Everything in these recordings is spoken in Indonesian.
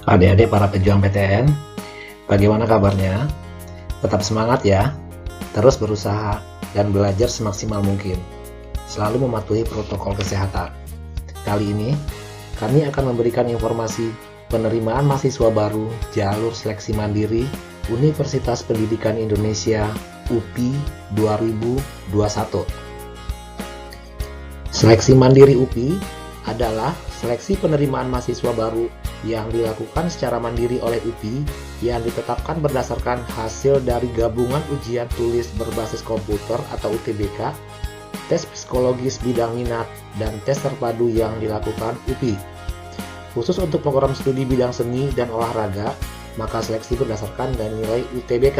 Adik-adik para pejuang PTN, bagaimana kabarnya? Tetap semangat ya, terus berusaha dan belajar semaksimal mungkin. Selalu mematuhi protokol kesehatan. Kali ini, kami akan memberikan informasi penerimaan mahasiswa baru jalur seleksi mandiri Universitas Pendidikan Indonesia UPI 2021. Seleksi mandiri UPI adalah seleksi penerimaan mahasiswa baru yang dilakukan secara mandiri oleh UPI yang ditetapkan berdasarkan hasil dari gabungan ujian tulis berbasis komputer atau UTBK, tes psikologis bidang minat, dan tes terpadu yang dilakukan UPI. Khusus untuk program studi bidang seni dan olahraga, maka seleksi berdasarkan nilai UTBK,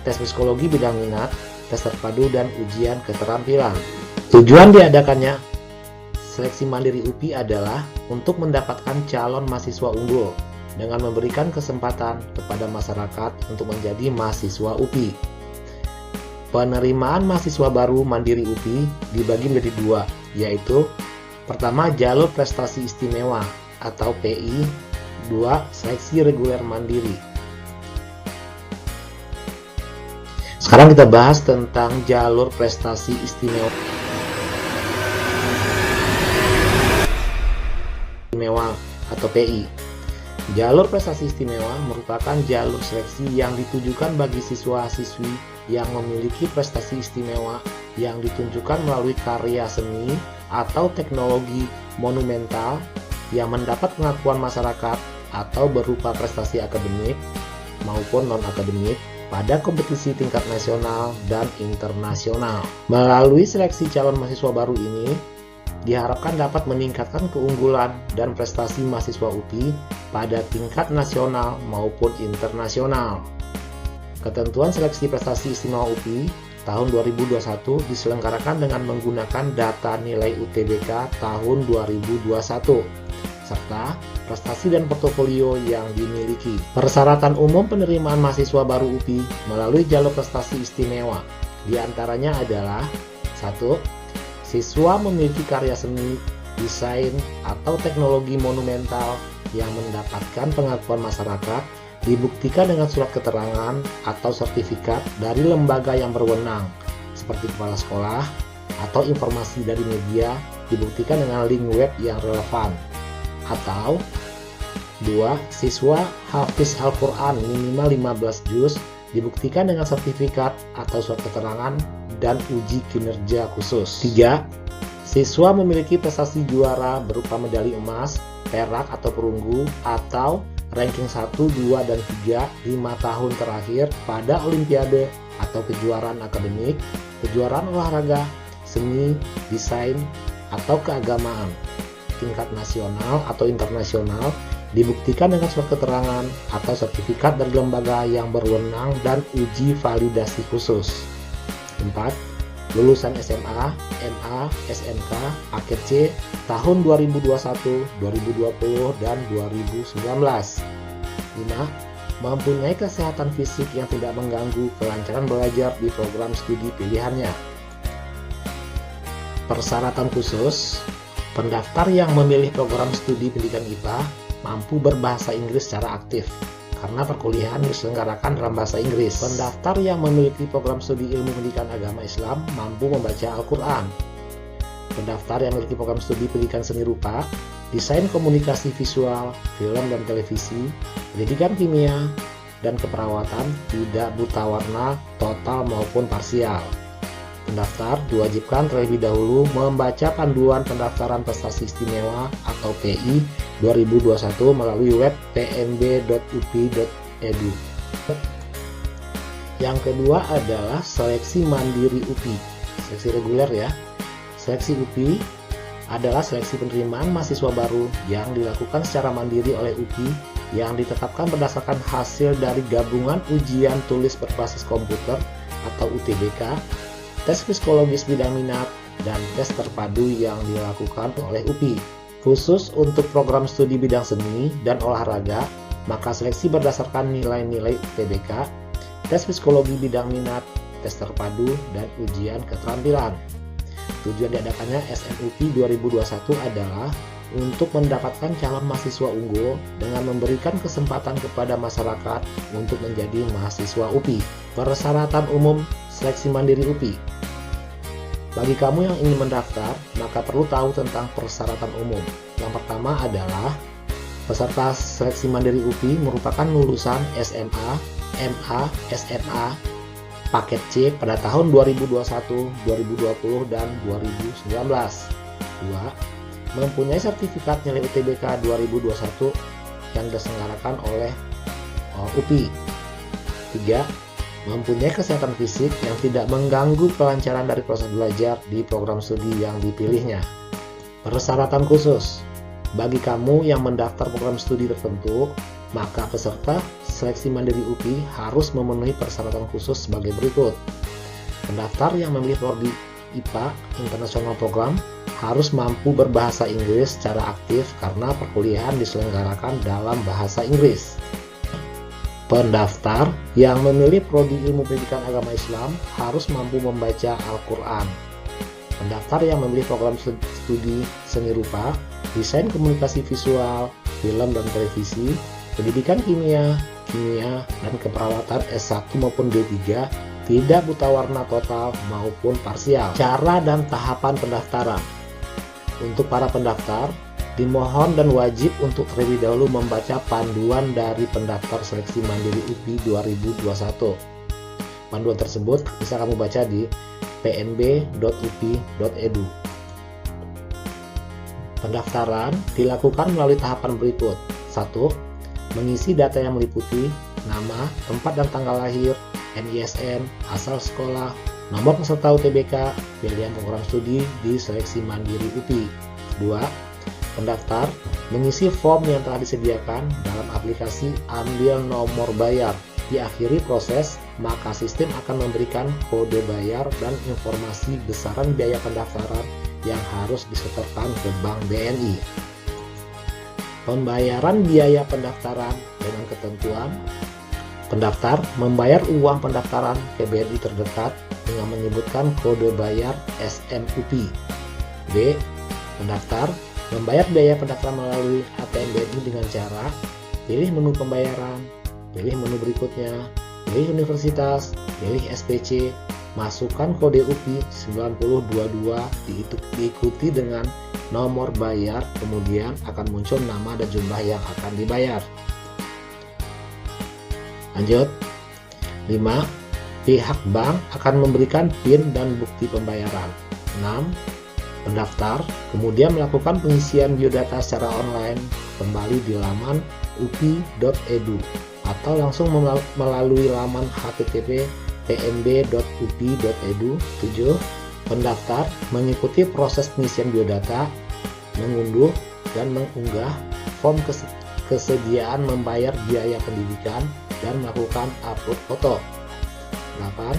tes psikologi bidang minat, tes terpadu, dan ujian keterampilan. Tujuan diadakannya seleksi mandiri UPI adalah untuk mendapatkan calon mahasiswa unggul dengan memberikan kesempatan kepada masyarakat untuk menjadi mahasiswa UPI. Penerimaan mahasiswa baru mandiri UPI dibagi menjadi dua, yaitu pertama jalur prestasi istimewa atau PI, dua seleksi reguler mandiri. Sekarang kita bahas tentang jalur prestasi istimewa atau PI. Jalur prestasi istimewa merupakan jalur seleksi yang ditujukan bagi siswa-siswi yang memiliki prestasi istimewa yang ditunjukkan melalui karya seni atau teknologi monumental yang mendapat pengakuan masyarakat atau berupa prestasi akademik maupun non-akademik pada kompetisi tingkat nasional dan internasional. Melalui seleksi calon mahasiswa baru ini diharapkan dapat meningkatkan keunggulan dan prestasi mahasiswa UPI pada tingkat nasional maupun internasional. Ketentuan seleksi prestasi istimewa UPI tahun 2021 diselenggarakan dengan menggunakan data nilai UTBK tahun 2021 serta prestasi dan portofolio yang dimiliki. Persyaratan umum penerimaan mahasiswa baru UPI melalui jalur prestasi istimewa diantaranya adalah 1. Siswa memiliki karya seni, desain, atau teknologi monumental yang mendapatkan pengakuan masyarakat dibuktikan dengan surat keterangan atau sertifikat dari lembaga yang berwenang seperti kepala sekolah atau informasi dari media dibuktikan dengan link web yang relevan. Atau 2. Siswa hafiz Al-Quran minimal 15 juz dibuktikan dengan sertifikat atau surat keterangan dan uji kinerja khusus. 3. Siswa memiliki prestasi juara berupa medali emas, perak atau perunggu atau ranking 1, 2, dan 3 5 tahun terakhir pada olimpiade atau kejuaraan akademik, kejuaraan olahraga, seni, desain, atau keagamaan tingkat nasional atau internasional dibuktikan dengan surat keterangan atau sertifikat dari lembaga yang berwenang dan uji validasi khusus. 4. Lulusan SMA, MA, SMK, akhir C tahun 2021, 2020, dan 2019. 5. Mempunyai kesehatan fisik yang tidak mengganggu kelancaran belajar di program studi pilihannya. Persyaratan khusus, pendaftar yang memilih program studi pendidikan IPA mampu berbahasa Inggris secara aktif karena perkuliahan diselenggarakan dalam bahasa Inggris. Pendaftar yang memiliki program studi ilmu pendidikan agama Islam mampu membaca Al-Quran. Pendaftar yang memiliki program studi pendidikan seni rupa, desain komunikasi visual, film dan televisi, pendidikan kimia, dan keperawatan tidak buta warna total maupun parsial. Pendaftar diwajibkan terlebih dahulu membaca panduan pendaftaran prestasi istimewa atau PI 2021 melalui web pnb.upi.edu. Yang kedua adalah seleksi mandiri UPI, seleksi reguler ya. Seleksi UPI adalah seleksi penerimaan mahasiswa baru yang dilakukan secara mandiri oleh UPI yang ditetapkan berdasarkan hasil dari gabungan ujian tulis berbasis komputer atau UTBK, tes psikologis bidang minat, dan tes terpadu yang dilakukan oleh UPI. Khusus untuk program studi bidang seni dan olahraga, maka seleksi berdasarkan nilai-nilai UTBK, tes psikologi bidang minat, tes terpadu, dan ujian keterampilan. Tujuan diadakannya SNUPI 2021 adalah untuk mendapatkan calon mahasiswa unggul dengan memberikan kesempatan kepada masyarakat untuk menjadi mahasiswa UPI. Persyaratan umum seleksi mandiri UPI. Bagi kamu yang ingin mendaftar, maka perlu tahu tentang persyaratan umum. Yang pertama adalah peserta seleksi mandiri UPI merupakan lulusan SMA, MA, SMA, paket C pada tahun 2021, 2020, dan 2019. 2. Mempunyai sertifikat nilai UTBK 2021 yang diselenggarakan oleh UPI. 3. Mempunyai kesehatan fisik yang tidak mengganggu kelancaran dari proses belajar di program studi yang dipilihnya. Persyaratan khusus. Bagi kamu yang mendaftar program studi tertentu, maka peserta seleksi mandiri UPI harus memenuhi persyaratan khusus sebagai berikut. Pendaftar yang memilih prodi IPA International Program harus mampu berbahasa Inggris secara aktif karena perkuliahan diselenggarakan dalam bahasa Inggris. Pendaftar yang memilih prodi ilmu pendidikan agama Islam harus mampu membaca Al-Quran. Pendaftar yang memilih program studi seni rupa, desain komunikasi visual, film dan televisi, pendidikan kimia, dan keperawatan S1 maupun D3 tidak buta warna total maupun parsial. Cara dan tahapan pendaftaran. Untuk para pendaftar, dimohon dan wajib untuk terlebih dahulu membaca panduan dari pendaftar seleksi mandiri UPI 2021. Panduan tersebut bisa kamu baca di pnb.upi.edu. Pendaftaran dilakukan melalui tahapan berikut. 1. Mengisi data yang meliputi nama, tempat dan tanggal lahir, NISN, asal sekolah, nomor peserta UTBK, pilihan program studi di seleksi mandiri UPI. 2. Pendaftar mengisi form yang telah disediakan dalam aplikasi Ambil Nomor Bayar. Diakhiri proses, maka sistem akan memberikan kode bayar dan informasi besaran biaya pendaftaran yang harus disetorkan ke Bank BNI. Pembayaran biaya pendaftaran dengan ketentuan. Pendaftar membayar uang pendaftaran ke BNI terdekat dengan menyebutkan kode bayar SMUPI. B. Pendaftar membayar biaya pendaftaran melalui ATM BNI dengan cara pilih menu pembayaran, pilih menu berikutnya, pilih universitas, pilih SPC, masukkan kode UPI 9022, diikuti dengan nomor bayar, kemudian akan muncul nama dan jumlah yang akan dibayar. Lanjut. 5. Pihak bank akan memberikan PIN dan bukti pembayaran. 6. Pendaftar kemudian melakukan pengisian biodata secara online kembali di laman upi.edu atau langsung melalui laman http pnb.upi.edu. 7. Pendaftar mengikuti proses pengisian biodata, mengunduh dan mengunggah form kesediaan membayar biaya pendidikan dan melakukan upload foto. 8.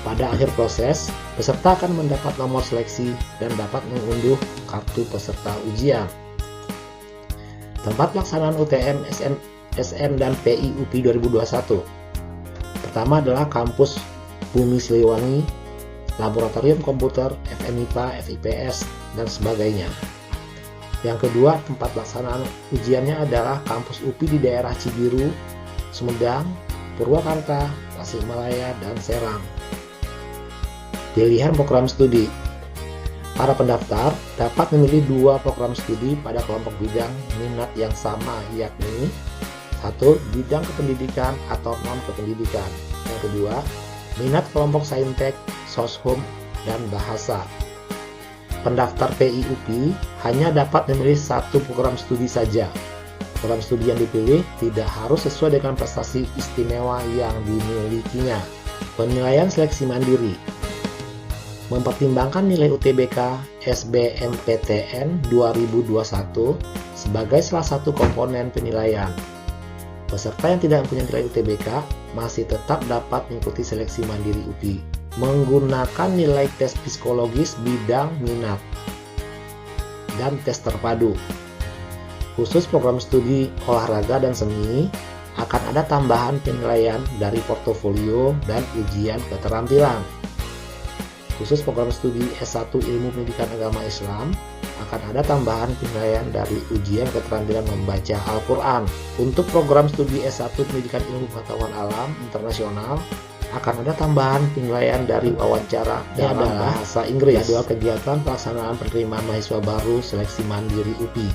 Pada akhir proses, peserta akan mendapat nomor seleksi dan dapat mengunduh kartu peserta ujian. Tempat pelaksanaan UTM SM dan PI UPI 2021. Pertama adalah kampus Bumi Siliwangi, Laboratorium Komputer, FMIPA, FIPS, dan sebagainya. Yang kedua, tempat pelaksanaan ujiannya adalah kampus UPI di daerah Cibiru, Sumedang, Purwakarta, Tasikmalaya, dan Serang. Pilihan program studi. Para pendaftar dapat memilih 2 program studi pada kelompok bidang minat yang sama, yakni 1. Bidang kependidikan atau non-kependidikan. Yang kedua, minat kelompok saintek, soshum, dan bahasa. Pendaftar PI UPI hanya dapat memilih 1 program studi saja. Program studi yang dipilih tidak harus sesuai dengan prestasi istimewa yang dimilikinya. Penilaian seleksi mandiri. Mempertimbangkan nilai UTBK SBMPTN 2021 sebagai salah satu komponen penilaian. Peserta yang tidak mempunyai nilai UTBK masih tetap dapat mengikuti seleksi mandiri UPI menggunakan nilai tes psikologis bidang minat dan tes terpadu. Khusus program studi olahraga dan seni akan ada tambahan penilaian dari portofolio dan ujian keterampilan. Khusus program studi S1 Ilmu Pendidikan Agama Islam, akan ada tambahan penilaian dari ujian keterampilan membaca Al-Quran. Untuk program studi S1 Pendidikan Ilmu Pengetahuan Alam Internasional, akan ada tambahan penilaian dari wawancara dalam bahasa Inggris. Jadwal kegiatan pelaksanaan penerimaan mahasiswa baru seleksi mandiri UPI.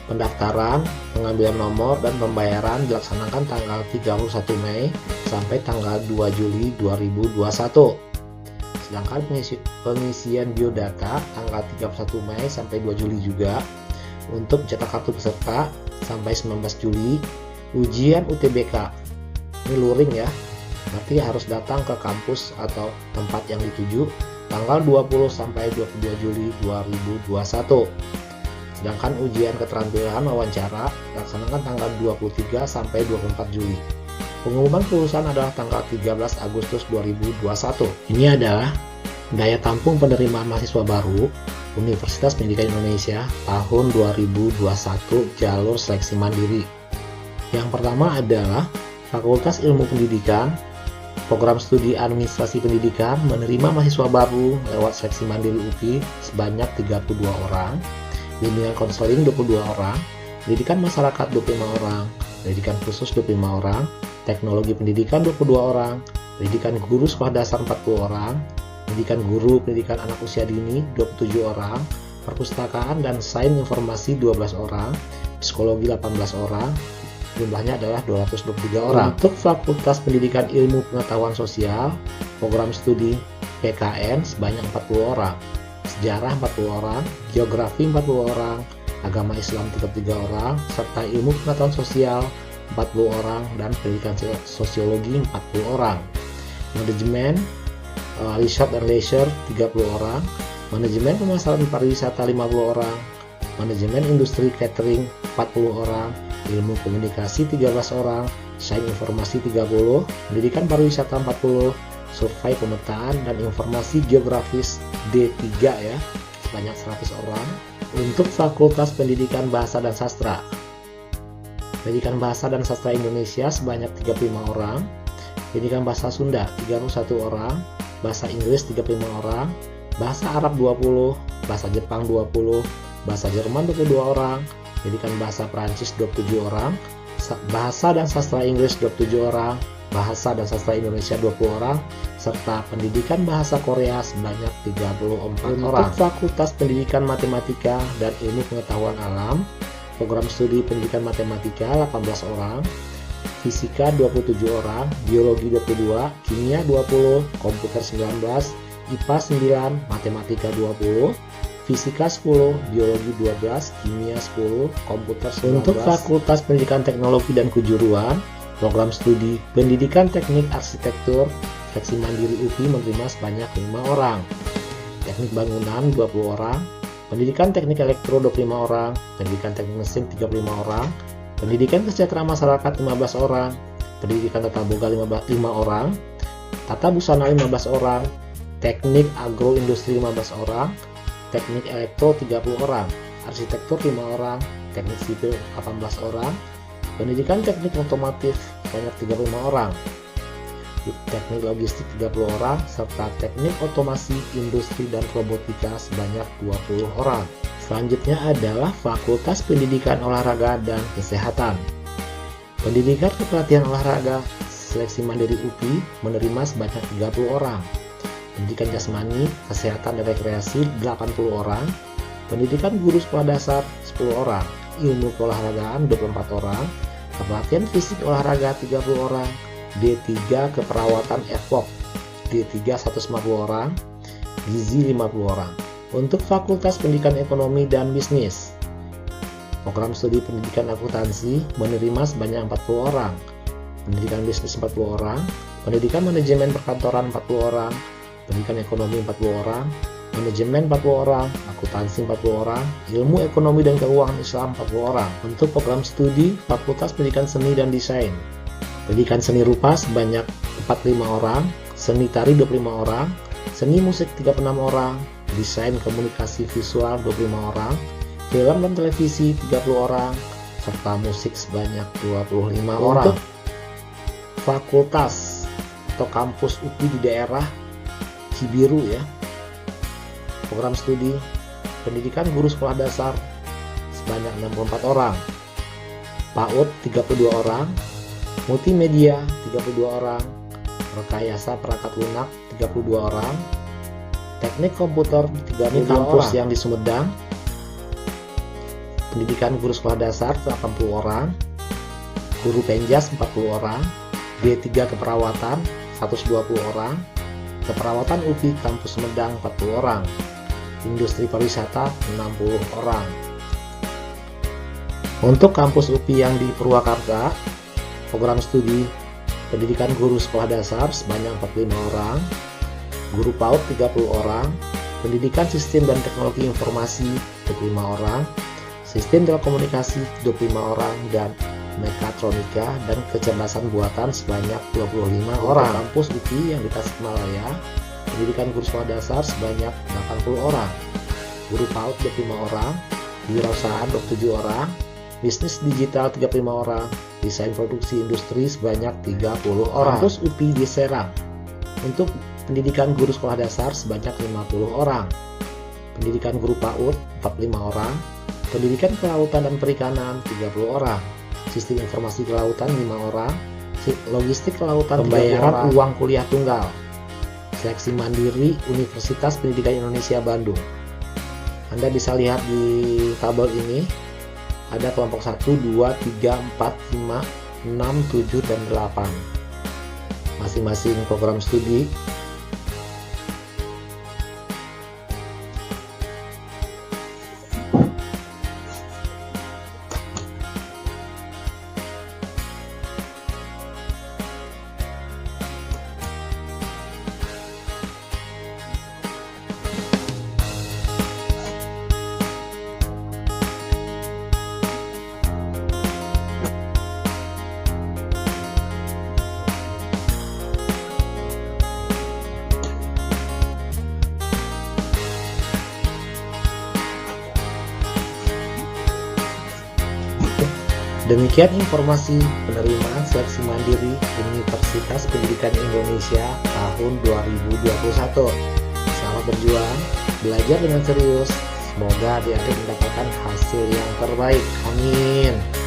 Pendaftaran, pengambilan nomor, dan pembayaran dilaksanakan tanggal 31 Mei sampai tanggal 2 Juli 2021. Sedangkan pengisian biodata tanggal 31 Mei sampai 2 Juli juga. Untuk cetak kartu peserta sampai 19 Juli. Ujian UTBK, ini luring ya, berarti harus datang ke kampus atau tempat yang dituju tanggal 20 sampai 22 Juli 2021. Sedangkan ujian keterampilan wawancara dilaksanakan tanggal 23 sampai 24 Juli. Pengumuman kelulusan adalah tanggal 13 Agustus 2021. Ini adalah daya tampung penerimaan mahasiswa baru Universitas Pendidikan Indonesia tahun 2021 jalur seleksi mandiri. Yang pertama adalah Fakultas Ilmu Pendidikan, program studi administrasi pendidikan menerima mahasiswa baru lewat seleksi mandiri UPI sebanyak 32 orang, bimbingan konseling 22 orang, pendidikan masyarakat 25 orang, pendidikan khusus 25 orang, teknologi pendidikan 22 orang, pendidikan guru sekolah dasar 40 orang, pendidikan guru pendidikan anak usia dini 27 orang, perpustakaan dan sains informasi 12 orang, psikologi 18 orang, jumlahnya adalah 223 orang. Untuk Fakultas Pendidikan Ilmu Pengetahuan Sosial, program studi PKN sebanyak 40 orang, sejarah 40 orang, geografi 40 orang, agama Islam 33 orang, serta ilmu pengetahuan sosial 40 orang, dan pendidikan sosiologi 40 orang. Manajemen, riset dan leisure 30 orang, manajemen pemasaran pariwisata 50 orang, manajemen industri catering 40 orang, ilmu komunikasi 13 orang, sains informasi 30, pendidikan pariwisata 40, survei pemetaan dan informasi geografis D3 ya, sebanyak 100 orang. Untuk Fakultas Pendidikan Bahasa dan Sastra, pendidikan bahasa dan sastra Indonesia sebanyak 35 orang, pendidikan bahasa Sunda 31 orang, bahasa Inggris 35 orang, bahasa Arab 20, bahasa Jepang 20, bahasa Jerman 22 orang, pendidikan bahasa Prancis 27 orang, bahasa dan sastra Inggris 27 orang, bahasa dan sastra Indonesia 20 orang, serta pendidikan bahasa Korea sebanyak 34 orang. Untuk Fakultas Pendidikan Matematika dan Ilmu Pengetahuan Alam, program studi pendidikan matematika 18 orang, fisika 27 orang, biologi 22, kimia 20, komputer 19, IPA 9, matematika 20, fisika 10, biologi 12, kimia 10, komputer 19. Untuk Fakultas Pendidikan Teknologi dan Kejuruan, program studi Pendidikan Teknik Arsitektur seleksi mandiri UPI menerima sebanyak 5 orang, Teknik Bangunan 20 orang, Pendidikan Teknik Elektro 25 orang, Pendidikan Teknik Mesin 35 orang, Pendidikan Kesejahteraan Masyarakat 15 orang, Pendidikan Tata Boga 5 orang, Tata Busana 15 orang, Teknik Agroindustri 15 orang, Teknik Elektro 30 orang, Arsitektur 5 orang, Teknik Sipil 18 orang, Pendidikan Teknik Otomotif sebanyak 35 orang, Teknik Logistik 30 orang, serta Teknik Otomasi, Industri, dan Robotika sebanyak 20 orang. Selanjutnya adalah Fakultas Pendidikan Olahraga dan Kesehatan. Pendidikan Kepelatihan Olahraga seleksi mandiri UPI menerima sebanyak 30 orang. Pendidikan Jasmani, Kesehatan dan Rekreasi 80 orang. Pendidikan Guru Sekolah Dasar 10 orang. Ilmu Keolahragaan 24 orang. Kepelatihan Fisik Olahraga 30 orang. D3 Keperawatan FPOK D3 150 orang, Gizi 50 orang. Untuk Fakultas Pendidikan Ekonomi dan Bisnis, program studi Pendidikan Akuntansi menerima sebanyak 40 orang, Pendidikan Bisnis 40 orang, Pendidikan Manajemen Perkantoran 40 orang, Pendidikan Ekonomi 40 orang, Manajemen 40 orang, Akuntansi 40 orang, Ilmu Ekonomi dan Keuangan Islam 40 orang. Untuk program studi Fakultas Pendidikan Seni dan Desain, Pendidikan Seni Rupa sebanyak 45 orang, Seni Tari 25 orang, Seni Musik 36 orang, Desain Komunikasi Visual 25 orang, Film dan Televisi 30 orang, serta Musik sebanyak 25 orang. Untuk fakultas atau kampus UPI di daerah Cibiru ya, Program studi pendidikan guru sekolah dasar sebanyak 64 orang, PAUD 32 orang, multimedia 32 orang, rekayasa perangkat lunak 32 orang, teknik komputer 32 kampus orang. Yang di Sumedang, pendidikan guru sekolah dasar 80 orang, guru penjas 40 orang, D3 keperawatan 120 orang, keperawatan UPI kampus Sumedang 40 orang, industri pariwisata 60 orang. Untuk kampus UPI yang di Purwakarta, program studi pendidikan guru sekolah dasar sebanyak 45 orang, guru PAUD 30 orang, pendidikan sistem dan teknologi informasi 25 orang, sistem telekomunikasi 25 orang, dan mekatronika dan kecerdasan buatan sebanyak 25 orang. Kampus UPI yang di Tasikmalaya, pendidikan guru sekolah dasar sebanyak 80 orang, guru PAUD 25 orang, wirausahaan 27 orang, bisnis digital 35 orang, desain produksi industri sebanyak 30 orang. Kampus UPI di Serang, untuk pendidikan guru sekolah dasar sebanyak 50 orang, pendidikan guru PAUD 45 orang, pendidikan kelautan dan perikanan 30 orang, sistem informasi kelautan 5 orang, logistik kelautan, pembayaran uang kuliah tunggal, seleksi mandiri Universitas Pendidikan Indonesia Bandung. Anda bisa lihat di tabel ini ada kelompok 1, 2, 3, 4, 5, 6, 7, dan 8 masing-masing program studi. Demikian informasi penerimaan seleksi mandiri Universitas Pendidikan Indonesia tahun 2021. Selamat berjuang, belajar dengan serius. Semoga adik-adik mendapatkan hasil yang terbaik. Amin.